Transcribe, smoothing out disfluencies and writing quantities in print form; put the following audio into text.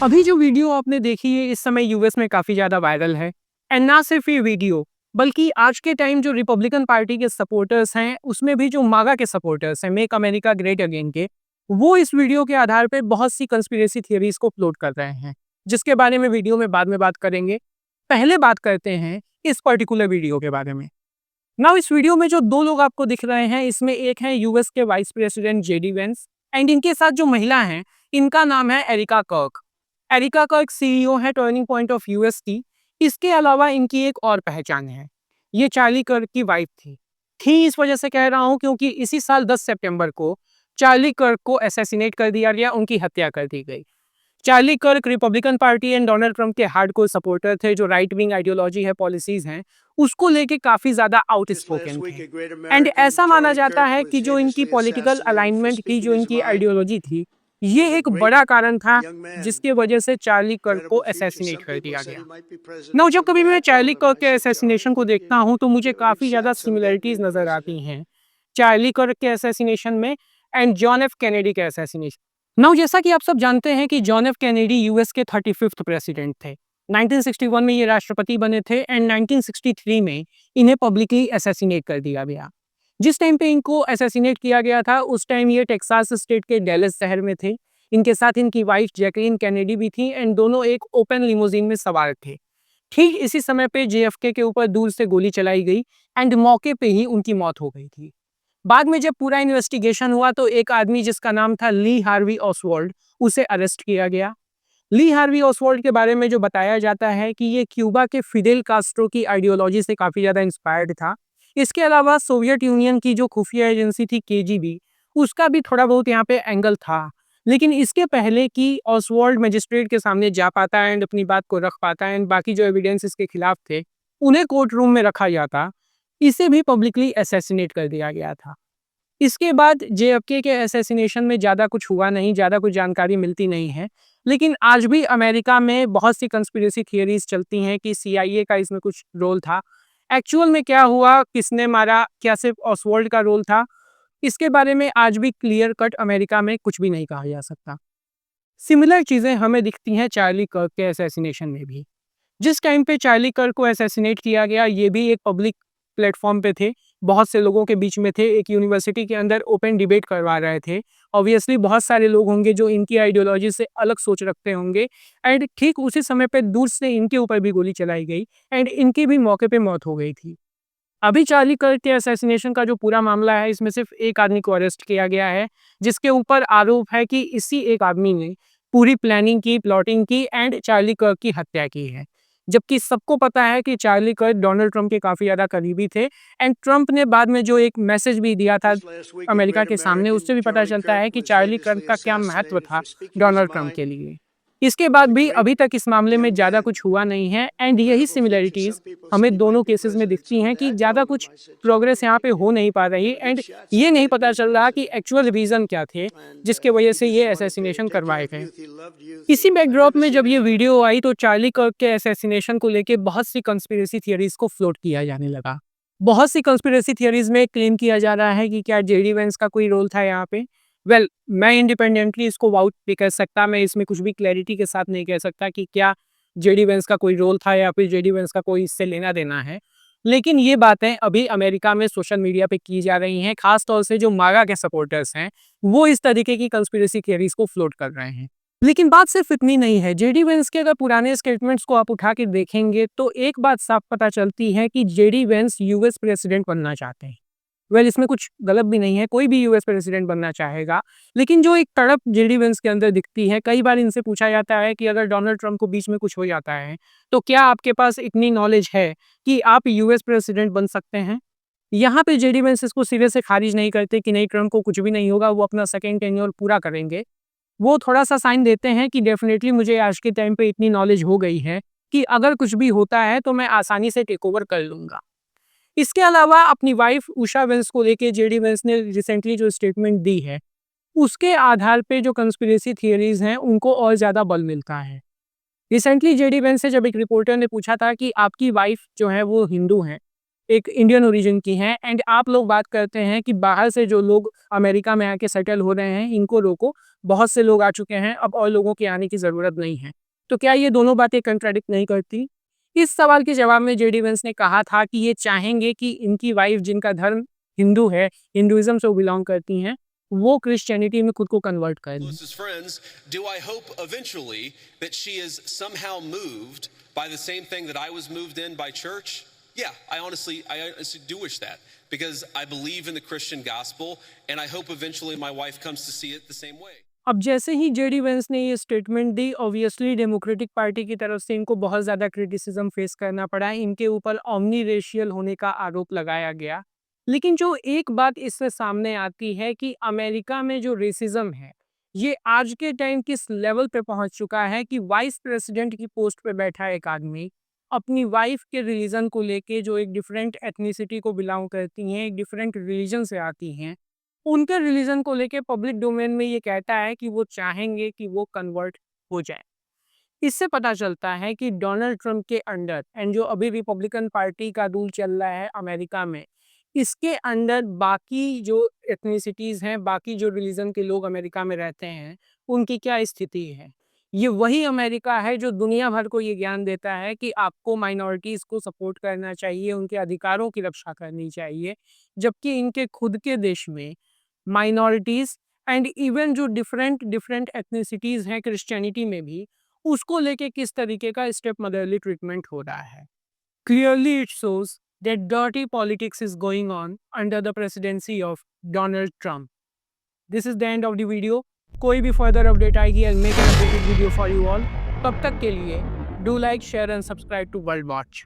अभी जो वीडियो आपने देखी है इस समय यूएस में काफ़ी ज़्यादा वायरल है। एंड ना सिर्फ ये वीडियो, बल्कि आज के टाइम जो रिपब्लिकन पार्टी के सपोर्टर्स हैं उसमें भी जो मागा के सपोर्टर्स हैं, मेक अमेरिका ग्रेट अगेन के, वो इस वीडियो के आधार पे बहुत सी कंस्पिरेसी थियरीज को फ्लोट कर रहे हैं, जिसके बारे में वीडियो में बाद में बात करेंगे। पहले बात करते हैं इस पर्टिकुलर वीडियो के बारे में। नाउ इस वीडियो में जो दो लोग आपको दिख रहे हैं, इसमें एक है यूएस के vice president JD Vance, and इनके साथ जो महिला हैं इनका नाम है एरिका कर्क। एरिका कर्क सीईओ है टर्निंग पॉइंट ऑफ यूएस की। इसके अलावा इनकी एक और पहचान है, ये चार्ली कर्क की वाइफ थी इस वजह से कह रहा हूं क्योंकि इसी साल 10 सितंबर को चार्ली कर्क को असैसिनेट कर दिया गया, उनकी हत्या कर दी गई। चार्ली कर्क Republican party and Donald Trump के हार्डकोर सपोर्टर थे, जो राइट विंग आइडियोलॉजी है, पॉलिसीज हैं, उसको लेके काफी ज्यादा आउटस्पोकन थे। एंड ऐसा माना जाता है कि जो इनकी पॉलिटिकल अलाइनमेंट की, जो इनकी आइडियोलॉजी थी, ये एक बड़ा कारण था जिसकी वजह से चार्ली कर्क को असैसिनेट कर दिया गया। ना जब कभी मैं चार्ली कर्क के असैसिनेशन को देखता हूं तो मुझे काफी ज्यादा सिमिलरिटीज नजर आती हैं चार्ली कर्क के असैसिनेशन में एंड जॉन एफ कैनेडी के असैसिनेशन। नाउ जैसा कि आप सब जानते हैं कि जॉन एफ कैनेडी यूएस के 35th प्रेसिडेंट थे। 1961 में ये राष्ट्रपति बने थे एंड 1963 में इन्हें पब्लिकली असैसिनेट कर दिया गया। जिस टाइम पे इनको असैसिनेट किया गया था उस टाइम ये टेक्सास स्टेट के डेलस शहर में थे। इनके साथ इनकी वाइफ जैकलीन कैनेडी भी थी एंड दोनों एक ओपन लिमोजिन में सवार थे। ठीक इसी समय पे जेएफके के ऊपर दूर से गोली चलाई गई एंड मौके पे ही उनकी मौत हो गई थी। बाद में जब पूरा इन्वेस्टिगेशन हुआ तो एक आदमी जिसका नाम था ली हार्वी ऑसवाल्ड, उसे अरेस्ट किया गया। ली हार्वी ऑसवाल्ड के बारे में जो बताया जाता है कि ये क्यूबा के फिडेल कास्ट्रो की आइडियोलॉजी से काफ़ी ज़्यादा इंस्पायर्ड था। इसके अलावा सोवियत यूनियन की जो खुफिया एजेंसी थी केजीबी, उसका भी थोड़ा बहुत यहाँ पे एंगल था। लेकिन इसके पहले कि ऑसवाल्ड मजिस्ट्रेट के सामने जा पाता एंड अपनी बात को रख पाता एंड बाकी जो एविडेंस इसके खिलाफ थे उन्हें कोर्ट रूम में रखा जाता, इसे भी पब्लिकली असैसिनेट कर दिया गया था। इसके बाद जेएफके के असैसिनेशन में ज़्यादा कुछ हुआ नहीं, ज़्यादा कुछ जानकारी मिलती नहीं है। लेकिन आज भी अमेरिका में बहुत सी कंस्पिरेसी थियरीज चलती हैं कि सीआईए का इसमें कुछ रोल था। एक्चुअल में क्या हुआ, किसने मारा, क्या सिर्फ ऑसवाल्ड का रोल था, इसके बारे में आज भी क्लियर कट अमेरिका में कुछ भी नहीं कहा जा सकता। सिमिलर चीज़ें हमें दिखती हैं चार्ली कर्क के असैसिनेशन में भी। जिस टाइम पे चार्ली कर्क को असैसिनेट किया गया, ये भी एक पब्लिक प्लेटफॉर्म पे थे, बहुत से लोगों के बीच में थे, एक यूनिवर्सिटी के अंदर ओपन डिबेट करवा रहे थे। ऑब्वियसली बहुत सारे लोग होंगे जो इनकी आइडियोलॉजी से अलग सोच रखते होंगे एंड ठीक उसी समय पे दूर से इनके ऊपर भी गोली चलाई गई एंड इनकी भी मौके पे मौत हो गई थी। अभी चार्ली कर्क के असैसिनेशन का जो पूरा मामला है, इसमें सिर्फ एक आदमी को अरेस्ट किया गया है, जिसके ऊपर आरोप है कि इसी एक आदमी ने पूरी प्लानिंग की, प्लॉटिंग की एंड चार्ली कर्क की हत्या की है। जबकि सबको पता है कि चार्ली कर्क डोनाल्ड ट्रंप के काफ़ी ज़्यादा करीबी थे एंड ट्रंप ने बाद में जो एक मैसेज भी दिया था अमेरिका के सामने, उससे भी पता चलता है कि चार्ली कर्क का क्या महत्व था डोनाल्ड ट्रंप के लिए। इसके बाद भी अभी तक इस मामले में ज़्यादा कुछ हुआ नहीं है एंड यही सिमिलरिटीज़ हमें दोनों केसेस में दिखती हैं कि ज़्यादा कुछ प्रोग्रेस यहाँ पे हो नहीं पा रही एंड ये नहीं पता चल रहा कि एक्चुअल रीज़न क्या थे जिसके वजह से ये असैसिनेशन करवाए गए। इसी बैकड्रॉप में जब ये वीडियो आई तो चार्ली कर्क के असैसिनेशन को लेके बहुत सी कंस्पिरेसी थियरीज को फ्लोट किया जाने लगा। बहुत सी कंस्पिरेसी थियरीज में क्लेम किया जा रहा है कि क्या जेडी वेंस का कोई रोल था यहाँ पे। मैं इंडिपेंडेंटली इसको वाउट नहीं कर सकता, मैं इसमें कुछ भी क्लैरिटी के साथ नहीं कह सकता कि क्या जेडी वेंस का कोई रोल था या फिर जेडी वेंस का कोई इससे लेना देना है। लेकिन ये बातें अभी अमेरिका में सोशल मीडिया पे की जा रही हैं, खास तौर से जो मागा के सपोर्टर्स हैं वो इस तरीके की कंस्पिरेसी थियरीज को फ्लोट कर रहे हैं। लेकिन बात सिर्फ इतनी नहीं है। जेडी वेंस के अगर पुराने स्टेटमेंट्स को आप उठा के देखेंगे तो एक बात साफ पता चलती है कि जेडी वेंस यूएस प्रेसिडेंट बनना चाहते हैं। इसमें कुछ गलत भी नहीं है, कोई भी यूएस प्रेसिडेंट बनना चाहेगा। लेकिन जो एक तड़प जेडी वेंस के अंदर दिखती है, कई बार इनसे पूछा जाता है कि अगर डोनाल्ड ट्रंप को बीच में कुछ हो जाता है तो क्या आपके पास इतनी नॉलेज है कि आप यूएस प्रेसिडेंट बन सकते हैं। यहाँ पे जेडी वेंस इसको सिरे से खारिज नहीं करते कि नहीं, ट्रंप को कुछ भी नहीं होगा, वो अपना सेकेंड टेन्योर पूरा करेंगे। वो थोड़ा-सा साइन देते हैं कि डेफ़िनेटली मुझे आज के टाइम पे इतनी नॉलेज हो गई है कि अगर कुछ भी होता है तो मैं आसानी से टेक ओवर कर लूँगा। इसके अलावा अपनी वाइफ उषा वेंस को लेके जेडी वेंस ने रिसेंटली जो स्टेटमेंट दी है, उसके आधार पे जो कंस्पिरेसी थियरीज़ हैं उनको और ज़्यादा बल मिलता है। रिसेंटली जेडी वेंस से जब एक रिपोर्टर ने पूछा था कि आपकी वाइफ जो है वो हिंदू हैं, एक इंडियन ओरिजिन की हैं एंड आप लोग बात करते हैं कि बाहर से जो लोग अमेरिका में आके सेटल हो रहे हैं इनको रोको, बहुत से लोग आ चुके हैं, अब और लोगों के आने की ज़रूरत नहीं है। तो क्या ये दोनों बातें कंट्राडिक्ट नहीं करती? इस सवाल के जवाब में जेडी वेंस ने कहा था कि ये चाहेंगे कि इनकी वाइफ जिनका धर्म हिंदू है, हिंदुइज़्म से वो बिलॉन्ग करती हैं, वो क्रिश्चियनिटी में खुद को कन्वर्ट कर लें। Closest friends, do I hope eventually that she is somehow moved by the same thing that I was moved in by church? Yeah, I honestly do wish that because I believe in the Christian gospel and I hope eventually my wife comes to see it the same way. अब जैसे ही JD Vance ने ये statement दी, obviously democratic party की तरफ से इनको बहुत ज़्यादा क्रिटिसिज्म फेस करना पड़ा। इनके ऊपर ओमनी रेशियल होने का आरोप लगाया गया। लेकिन जो एक बात इससे सामने आती है कि अमेरिका में जो रेसिज्म है, ये आज के टाइम किस लेवल पे पहुंच चुका है कि वाइस प्रेसिडेंट की पोस्ट पे बैठा एक आदमी अपनी वाइफ के रिलीजन को लेके, जो एक डिफरेंट एथनिसिटी को बिलोंग करती हैं, एक डिफरेंट रिलीजन से आती हैं, उनके रिलीजन को लेके पब्लिक डोमेन में ये कहता है कि वो चाहेंगे कि वो कन्वर्ट हो जाए। इससे पता चलता है कि डोनाल्ड ट्रंप के अंडर एंड जो अभी रिपब्लिकन पार्टी का रूल चल रहा है अमेरिका में, इसके अंडर बाकी जो एथनिसिटीज़ हैं, बाकी जो रिलीजन के लोग अमेरिका में रहते हैं, उनकी क्या स्थिति है। ये वही अमेरिका है जो दुनिया भर को ये ज्ञान देता है कि आपको माइनॉरिटीज़ को सपोर्ट करना चाहिए, उनके अधिकारों की रक्षा करनी चाहिए, जबकि इनके खुद के देश में माइनॉरिटीज़ एंड इवन जो डिफरेंट डिफरेंट एथनिसिटीज़ हैं क्रिश्चियनिटी में भी, उसको लेके किस तरीके का स्टेप मदरली ट्रीटमेंट हो रहा है। Clearly it shows that dirty politics is going on under the presidency of Donald Trump. This is the end of the video. कोई भी फर्दर अपडेट आएगी I make an updated video for you all. तब तक के लिए do like share and subscribe to World watch.